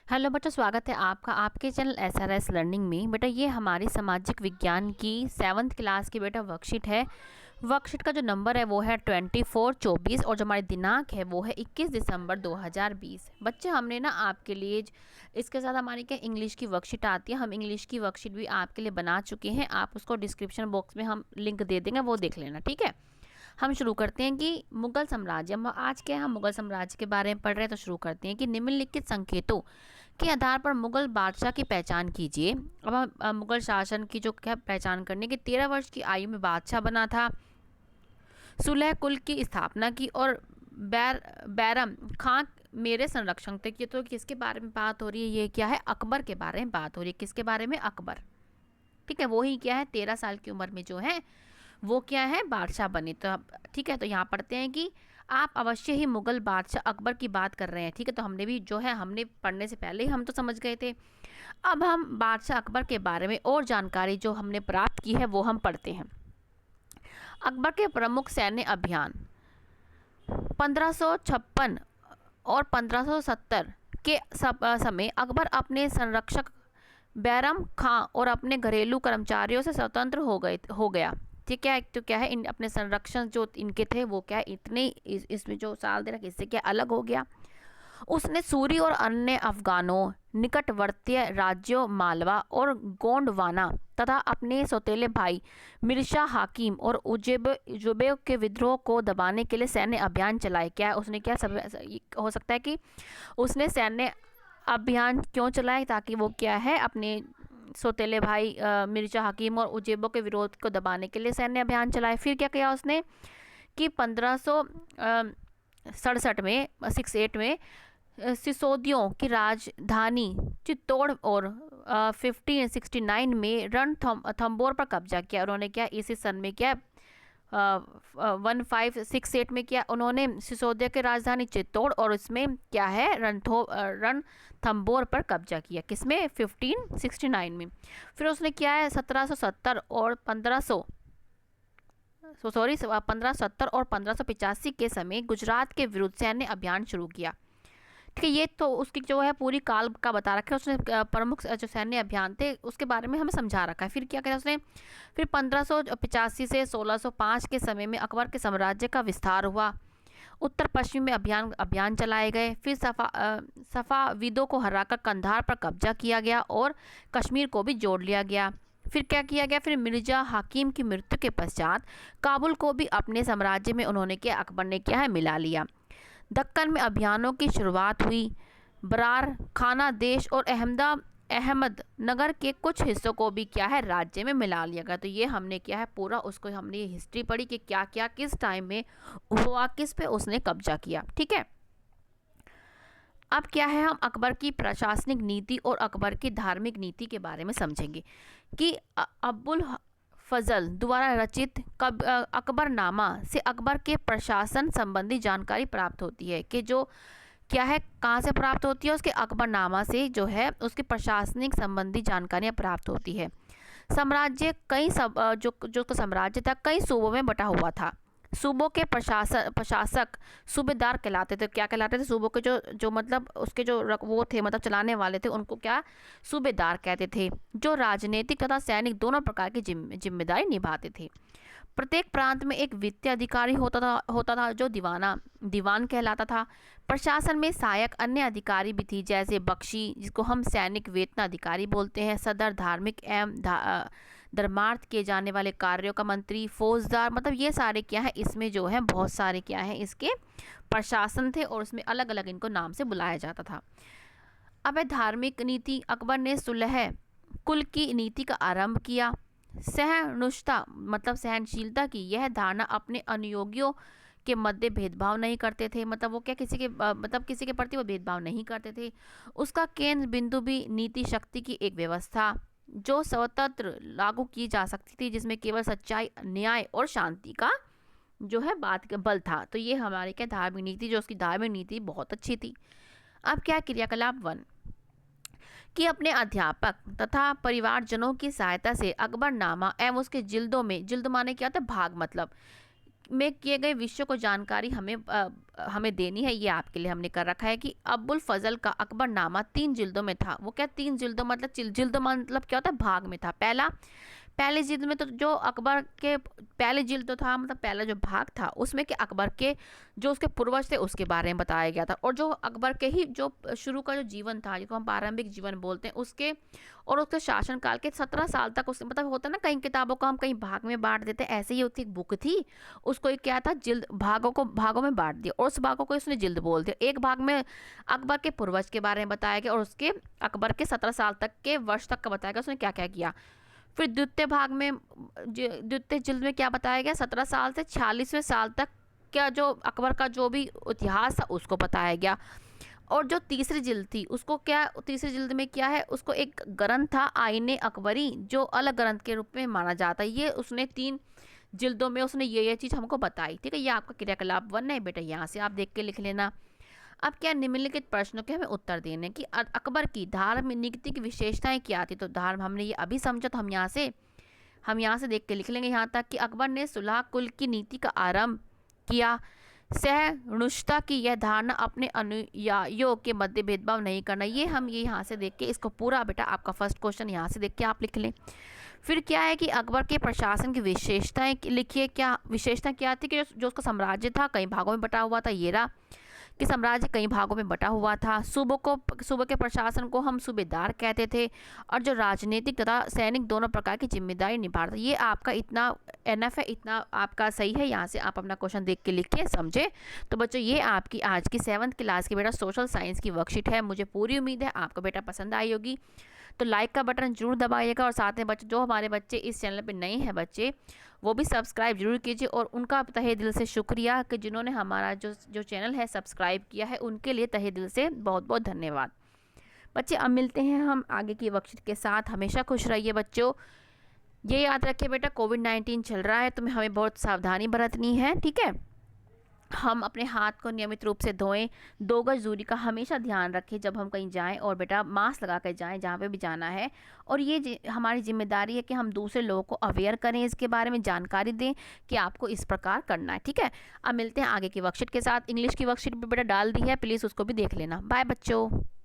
Hello बच्चों, स्वागत है आपका आपके चैनल एसआरएस लर्निंग में। बेटा ये हमारी सामाजिक विज्ञान की 7th क्लास की बेटा वर्कशीट है। वर्कशीट का जो नंबर है वो है 2424 और जो हमारी दिनांक है वो है 21 दिसंबर 2020। बच्चे हमने ना आपके लिए इसके साथ हमारी क्या इंग्लिश की वर्कशीट आती है, हम इंग्लिश की वर्कशीट भी आपके लिए बना चुके हैं। आप उसको डिस्क्रिप्शन बॉक्स में हम लिंक दे देंगे, वो देख लेना, ठीक है। हम शुरू करते हैं कि मुगल साम्राज्य, आज के हम मुगल साम्राज्य के बारे में पढ़ रहे हैं, तो शुरू करते हैं कि निम्नलिखित संकेतों के आधार पर मुगल बादशाह की पहचान कीजिए। अब हम मुगल शासन की जो क्या पहचान करने की 13 वर्ष की आयु में बादशाह बना था, सुलह कुल की स्थापना की और बैरम खां मेरे संरक्षण थे। ये तो किसके बारे में बात हो रही है? ये क्या है? अकबर के बारे में बात हो रही है। किसके बारे में? अकबर, ठीक है। वो ही क्या है 13 साल की उम्र में जो है वो क्या है बादशाह बने। तो ठीक है, तो यहाँ पढ़ते हैं कि आप अवश्य ही मुगल बादशाह अकबर की बात कर रहे हैं, ठीक है। तो हमने भी जो है हमने पढ़ने से पहले ही हम तो समझ गए थे। अब हम बादशाह अकबर के बारे में और जानकारी जो हमने प्राप्त की है वो हम पढ़ते हैं। अकबर के प्रमुख सैन्य अभियान 1556 और 1570 के समय अकबर अपने संरक्षक बैरम खां और अपने घरेलू कर्मचारियों से स्वतंत्र हो गया, ठीक है। तो क्या है, इन अपने संरक्षण जो इनके थे वो क्या इतने इसमें जो साल दे रखा इससे क्या अलग हो गया। उसने सूरी और अन्य अफगानों, निकटवर्तीय राज्यों मालवा और गोंडवाना तथा अपने सौतेले भाई मिर्शा हाकिम और उजुबे के विद्रोह को दबाने के लिए सैन्य अभियान चलाए। क्या उसने क्या सब हो सकता है कि उसने सैन्य अभियान क्यों चलाए? ताकि वो क्या है अपने सौतेले भाई मिर्जा हकीम और उजेबो के विरोध को दबाने के लिए सैन्य अभियान चलाए। फिर क्या किया उसने कि 1567 में 68 में सिसोदियों की राजधानी चित्तौड़ और 1569 में रणथंबोर पर कब्जा किया। उन्होंने क्या इसी सन में क्या 1568 में क्या उन्होंने सिसोदिया की राजधानी चित्तौड़ और इसमें क्या है रणथंबोर पर कब्जा किया। किसमें? 1569 में। फिर उसने क्या है 1770 और 1570 और 1585 के समय गुजरात के विरुद्ध सैन्य अभियान शुरू किया, ठीक है। ये तो उसकी जो है पूरी काल का बता रखा है। उसने प्रमुख जो सैन्य अभियान थे उसके बारे में हमें समझा रखा है। फिर क्या किया उसने? फिर 1585 से 1605 के समय में अकबर के साम्राज्य का विस्तार हुआ। उत्तर पश्चिम में अभियान चलाए गए। फिर सफाविदों को हराकर कंधार पर कब्जा किया गया और कश्मीर को भी जोड़ लिया गया। फिर क्या किया गया? फिर मिर्जा हाकिम की मृत्यु के पश्चात काबुल को भी अपने साम्राज्य में उन्होंने क्या अकबर ने क्या है मिला लिया। दक्कन में अभियानों की शुरुआत हुई। बरार खाना देश और अहमदनगर के कुछ हिस्सों को भी क्या है राज्य में मिला लिया गया। तो ये हमने क्या है पूरा उसको हमने ये हिस्ट्री पढ़ी कि क्या क्या किस टाइम में हुआ, किस पे उसने कब्जा किया, ठीक है। अब क्या है हम अकबर की प्रशासनिक नीति और अकबर की धार्मिक नीति के बारे में समझेंगे कि अब्बुल फजल द्वारा रचित अकबरनामा से अकबर के प्रशासन संबंधी जानकारी प्राप्त होती है। कि जो क्या है कहाँ से प्राप्त होती है? उसके अकबरनामा से जो है उसकी प्रशासनिक संबंधी जानकारियाँ प्राप्त होती है। साम्राज्य कई जो साम्राज्य था कई सूबों में बटा हुआ था। सूबों के प्रशासक सूबेदार कहलाते थे। क्या कहलाते थे? सूबों के जो मतलब उसके जो वो थे मतलब चलाने वाले थे उनको क्या सूबेदार कहते थे, जो राजनीतिक तथा सैनिक दोनों प्रकार की जिम्मेदारी निभाते थे। प्रत्येक प्रांत में एक वित्तीय अधिकारी होता था जो दीवान कहलाता था। प्रशासन में सहायक अन्य अधिकारी भी थी, जैसे बख्शी जिसको हम सैनिक वेतन अधिकारी बोलते हैं, सदर धार्मिक एवं धर्मार्थ किए जाने वाले कार्यों का मंत्री, फौजदार, मतलब ये सारे क्या है इसमें जो है बहुत सारे क्या है इसके प्रशासन थे और उसमें अलग अलग इनको नाम से बुलाया जाता था। अब है धार्मिक नीति। अकबर ने सुलह कुल की नीति का आरंभ किया। सहिष्णुता मतलब सहनशीलता की यह धारणा अपने अनुयोगियों के मध्य भेदभाव नहीं करते थे। मतलब वो क्या किसी के प्रति वो भेदभाव नहीं करते थे। उसका केंद्र बिंदु भी नीति शक्ति की एक व्यवस्था जो स्वतंत्र लागू की जा सकती थी, जिसमें केवल सच्चाई, न्याय और शांति का जो है बात का बल था। तो ये हमारी क्या धार्मिक नीति, जो उसकी धार्मिक नीति बहुत अच्छी थी। अब क्या क्रियाकलाप 1 कि अपने अध्यापक तथा परिवारजनों की सहायता से अकबरनामा एवं उसके जिल्दों में, जिल्द माने क्या होता है? भाग, मतलब में किए गए विषयों को जानकारी हमें देनी है, ये आपके लिए हमने कर रखा है कि अब्बुल फजल का अकबरनामा 3 जिल्दों में था। वो क्या 3 जिल्दों मतलब जिल्द मतलब क्या होता है, भाग में था। पहले जिल्द में तो जो अकबर के पहले जिल्द तो था, मतलब पहला जो भाग था उसमें कि अकबर के जो उसके पूर्वज थे उसके बारे में बताया गया था, और जो अकबर के ही जो शुरू का जो जीवन था, जिसको हम प्रारंभिक जीवन बोलते हैं, उसके और उसके शासनकाल के 17 साल तक उसके मतलब होता है ना, कई किताबों को हम कहीं भाग में बांट देते हैं, ऐसे ही उसकी एक बुक थी, उसको एक क्या था, जिल्द भागों में बांट दिया और उस भागों को उसने जिल्द बोल दिया। एक भाग में अकबर के पूर्वज के बारे में बताया गया और उसके अकबर के 17 साल तक के वर्ष तक का बताया गया उसने क्या क्या किया। फिर द्वितीय जिल्द में क्या बताया गया, 17 साल से 46वें साल तक क्या जो अकबर का जो भी इतिहास था उसको बताया गया। और जो तीसरी जिल्द थी उसको क्या, तीसरी जिल्द में क्या है, उसको एक ग्रंथ था आईने अकबरी जो अलग ग्रंथ के रूप में माना जाता है, ये उसने 3 जिल्दों में उसने ये चीज़ हमको बताई। ठीक है, ये आपका क्रियाकलाप 1 है बेटा, यहाँ से आप देख के लिख लेना। अब क्या निम्नलिखित प्रश्नों के हमें उत्तर देने कि अकबर की धार्मिक नीति की विशेषताएं क्या थी। तो धर्म हमने ये अभी समझा, तो हम यहाँ से देख के लिख लेंगे यहाँ तक कि अकबर ने सुलह कुल की नीति का आरंभ किया। सहिष्णुता की यह धारणा अपने अनुयायियों के मध्य भेदभाव नहीं करना, ये हम ये यहाँ से देख के इसको पूरा बेटा आपका फर्स्ट क्वेश्चन यहाँ से देख के आप लिख लें। फिर क्या है कि अकबर के प्रशासन की विशेषताएं लिखिए, क्या विशेषता क्या थी कि जो उसका साम्राज्य था कई भागों में बटा हुआ था, ये रहा कि साम्राज्य कई भागों में बटा हुआ था। सूबों के प्रशासन को हम सूबेदार कहते थे और जो राजनीतिक तथा सैनिक दोनों प्रकार की जिम्मेदारी निभाता था। ये आपका इतना एनफ है, इतना आपका सही है, यहाँ से आप अपना क्वेश्चन देख के लिखिए, समझे। तो बच्चों ये आपकी आज की 7th क्लास की बेटा सोशल साइंस की वर्कशीट है। मुझे पूरी उम्मीद है आपको बेटा पसंद आई होगी, तो लाइक का बटन जरूर दबाइएगा और साथ में बच्चे जो हमारे बच्चे इस चैनल पे नए हैं बच्चे, वो भी सब्सक्राइब जरूर कीजिए। और उनका तहे दिल से शुक्रिया कि जिन्होंने हमारा जो चैनल है सब्सक्राइब किया है, उनके लिए तहे दिल से बहुत बहुत धन्यवाद। बच्चे अब मिलते हैं हम आगे की वर्कशीट के साथ। हमेशा खुश रहिए बच्चों, ये याद रखिए बेटा कोविड-19 चल रहा है तो हमें बहुत सावधानी बरतनी है। ठीक है, हम अपने हाथ को नियमित रूप से धोएं, 2 गज दूरी का हमेशा ध्यान रखें जब हम कहीं जाएं, और बेटा मास्क लगा कर जाएं जहाँ पे भी जाना है। और ये हमारी जिम्मेदारी है कि हम दूसरे लोगों को अवेयर करें, इसके बारे में जानकारी दें कि आपको इस प्रकार करना है। ठीक है, अब मिलते हैं आगे की वर्कशीट के साथ। इंग्लिश की वर्कशीट भी बेटा डाल दी है, प्लीज़ उसको भी देख लेना। बाय बच्चों।